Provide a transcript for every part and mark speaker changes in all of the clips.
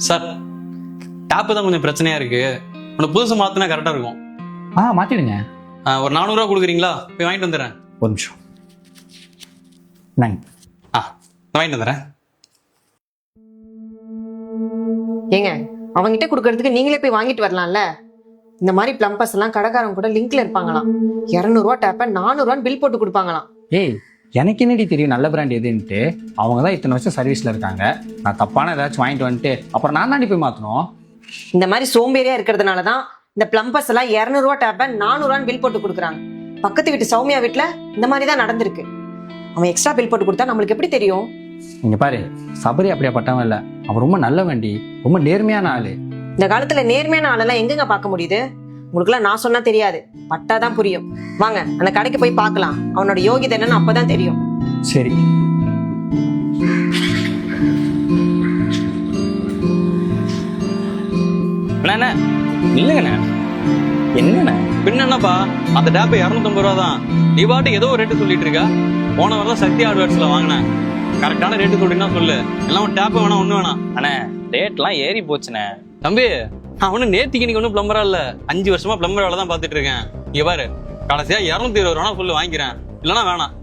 Speaker 1: Sir tape தான் கொஞ்சம் பிரச்சனையா இருக்கு. உனக்கு புதுசு மாத்தினா கரெக்டா இருக்கும்.
Speaker 2: மாத்திடுங்க.
Speaker 1: ஒரு 400 ரூபா கொடுக்குறீங்களா? போய் வாங்கிட்டு வந்துடுறேன்.
Speaker 2: ஒரு நிமிஷம். நான்
Speaker 1: வாங்கிட்டு வந்துடுறேன்.
Speaker 3: ஏங்க அவங்ககிட்ட கொடுக்கறதுக்கு நீங்களே போய் வாங்கிட்டு வரலாம்ல. இந்த மாதிரி பிளம்பர்ஸ் எல்லாம் கடைக்காரங்க கூட லிங்க்ல இருப்பாங்களாம். 200 ரூபா டேப்ப 400 ரூபான்னு பில் போட்டு கொடுப்பாங்களாம்.
Speaker 2: ஏய், எனக்கு என்னடி தெரியும் நல்ல பிராண்ட் எதுன்ட்டு? அவங்க தான் இத்தனை வருஷம் சர்வீஸ்ல இருக்காங்க. நான் தப்பான ஏதாச்சும் வாங்கிட்டு வந்துட்டு அப்புறம் நான் தாண்டி போய் மாத்தணும்.
Speaker 3: இந்த மாதிரி சோம்பேறியா இருக்கிறதுனாலதான் இந்த பிளம்பர்ஸ் எல்லாம் 200 ரூபா டேப்ப 400 ரூபான்னு பில் போட்டு கொடுக்குறாங்க. பக்கத்து வீட்டு சௌமியா வீட்டுல இந்த மாதிரி தான் நடந்திருக்கு. அவன் எக்ஸ்ட்ரா பில் போட்டு கொடுத்தா நம்மளுக்கு எப்படி தெரியும்?
Speaker 2: இங்க பாரு, சபரி அப்படியே பட்டவன் இல்ல. அவன் ரொம்ப நல்ல வண்டி, ரொம்ப நேர்மையான ஆளு.
Speaker 3: இந்த காலத்துல நேர்மையான ஆளெல்லாம் எங்கெங்க பார்க்க முடியுது? உங்களுக்குலாம் நான் சொன்னா தெரியாது, பட்டாதான் புரியும். வாங்க அந்த கடைக்கு போய் பார்க்கலாம். அவனோட யோகிதை என்னன்னு அப்பதான் தெரியும்.
Speaker 2: சரி.
Speaker 4: அண்ணா இல்லைங்கண்ணா. என்னண்ணா
Speaker 1: பின்னப்பா அந்த டேப் 250 ரூபா தான். நீ பாட்டு ஏதோ ஒரு ரேட்டு சொல்லிட்டு இருக்கா. போன வரலாம் சக்தி ஹார்ட்வேர்ஸ்ல வாங்கினேன். கரெக்டான ரேட்டு சொல்லினா சொல்லு. எல்லாம் டேப் வேணாம், ஒண்ணு வேணாம்.
Speaker 4: அண்ணா ரேட்லாம் ஏறி போச்சுண்ணே.
Speaker 1: தம்பி அவனு நேத்திக்கு நீங்க ஒன்றும் பிளம்பரா இல்ல, 5 வருஷமா பிளம்பர் வேலை தான் பாத்துட்டு இருக்கேன். இங்க பாரு, கடைசியா 220 ரூபா சொல்லு, வாங்கிக்கிறேன். இல்லைன்னா வேணாம்.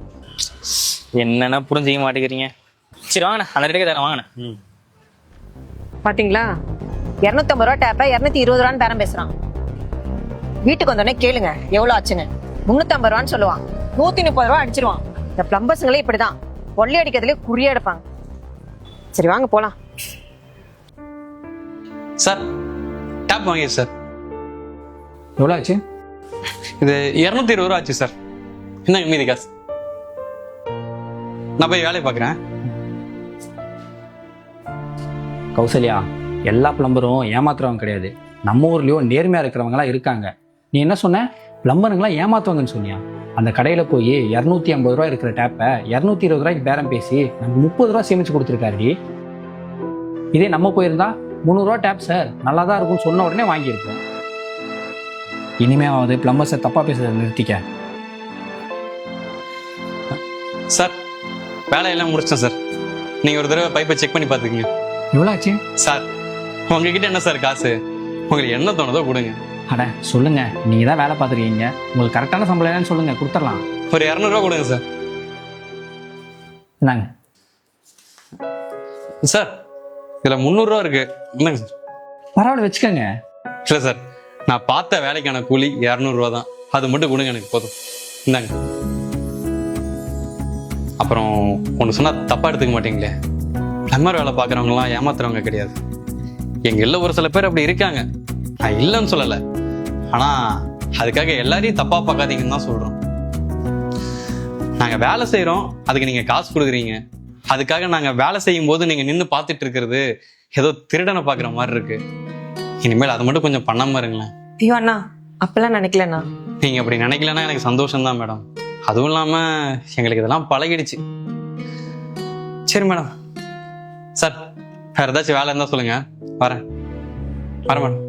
Speaker 4: என்னன்னா புரிஞ்சிக்க மாட்டேங்கிறீங்க. சரி வாங்கண்ணா, அந்த ரேட்டுக்கு தரேன் வாங்கண்ணா.
Speaker 3: பாத்தீங்களா, 250 ரூபா டேப்ப 220 ரூபான்னு பேரம் பேசுறான். வீட்டுக்கு வந்தோடனே கேளுங்க எவ்வளவு ஆச்சுன்னு. 350 ரூபான்னு சொல்லுவான், 130 ரூபா அடிச்சிருவான். இந்த பிளம்பர்ஸுங்களே இப்படிதான், ஒல்லி அடிக்கிறதுல குறியா எடுப்பாங்க. சரி வாங்க போலாம்.
Speaker 1: சார் டேப் வாங்கி சார்.
Speaker 2: எவ்வளோ ஆச்சு?
Speaker 1: இது 220 ரூபா ஆச்சு சார். என்னங்க மீதி காசு? நான் போய் வேலையை பாக்குறேன்.
Speaker 2: கௌசல்யா, எல்லா பிளம்பரும் ஏமாத்துறவங்க கிடையாது. நம்ம ஊர்லயும் நேர்மையா இருக்கிறவங்களா இருக்காங்க. நீ என்ன சொன்ன? பிளம்பருங்களா ஏமாத்துவாங்கன்னு சொன்னியா? அந்த கடையில போய் 250 ரூபா இருக்கிற டேப்பை 220 ரூபாய்க்கு பேரம் பேசி நமக்கு 30 ரூபா சேமிச்சு கொடுத்துருக்காருடி. இதே நம்ம போயிருந்தா 300 ரூபா டேப் சார் நல்லா தான் இருக்கும்னு சொன்ன உடனே வாங்கியிருப்போம். இனிமேவாவது பிளம்பர்ஸை தப்பா பேசுறதை நிறுத்திக்க.
Speaker 1: சார் வேலையெல்லாம் முடிச்சிட்டேன் சார். நீங்க ஒரு தடவை பைப்பை செக் பண்ணி பாத்துக்கீங்க.
Speaker 2: எவ்வளோ ஆச்சு
Speaker 1: சார்? உங்ககிட்ட என்ன சார் காசு? உங்களுக்கு என்ன தோணுதோ கொடுங்க.
Speaker 2: அட சொல்லுங்க, நீங்க தான் வேலை பார்த்துருக்கீங்க. உங்களுக்கு கரெக்டான சம்பளம் என்னன்னு சொல்லுங்க, கொடுத்துடலாம்.
Speaker 1: ஒரு 200 ரூபா கொடுங்க சார்.
Speaker 2: என்னங்க
Speaker 1: சார் இதுல 300 ரூபா இருக்கு. என்னங்க சார்?
Speaker 2: பரவாயில்ல, வச்சுக்கோங்க.
Speaker 1: இல்ல சார், நான் பார்த்த வேலைக்கான கூலி 200 ரூபா தான். அது மட்டும் கொடுங்க, எனக்கு போதும். இந்தாங்க. அப்புறம் ஒன்று சொன்னா தப்பா எடுத்துக்க மாட்டீங்களே, பிளம்பர் வேலை பார்க்குறவங்க எல்லாம் ஏமாத்துறவங்க கிடையாது. எங்க இல்ல ஒரு சில பேர் அப்படி இருக்காங்க, நான் இல்லைன்னு சொல்லலை. ஆனா அதுக்காக எல்லாரையும் தப்பா பார்க்காதீங்கன்னு தான் சொல்றோம். நாங்க வேலை செய்யறோம், அதுக்கு நீங்க காசு கொடுக்குறீங்க. அதுக்காக நாங்க வேலை செய்யும் போது நீங்க நின்று பார்த்துட்டு இருக்கிறது ஏதோ திருடனை பாக்குற மாதிரி இருக்கு. இனிமேல் அதை மட்டும் கொஞ்சம் பண்ணாம இருங்களேன்.
Speaker 3: ஐயோ அண்ணா, அப்பெல்லாம் நினைக்கலண்ணா.
Speaker 1: நீங்க அப்படி நினைக்கலன்னா எனக்கு சந்தோஷம் தான் மேடம். அதுவும் இல்லாம எங்களுக்கு இதெல்லாம் பழகிடுச்சு. சரி மேடம். சார் வேற ஏதாச்சும் வேலை இருந்தா சொல்லுங்க, வரேன். வரேன் மேடம்.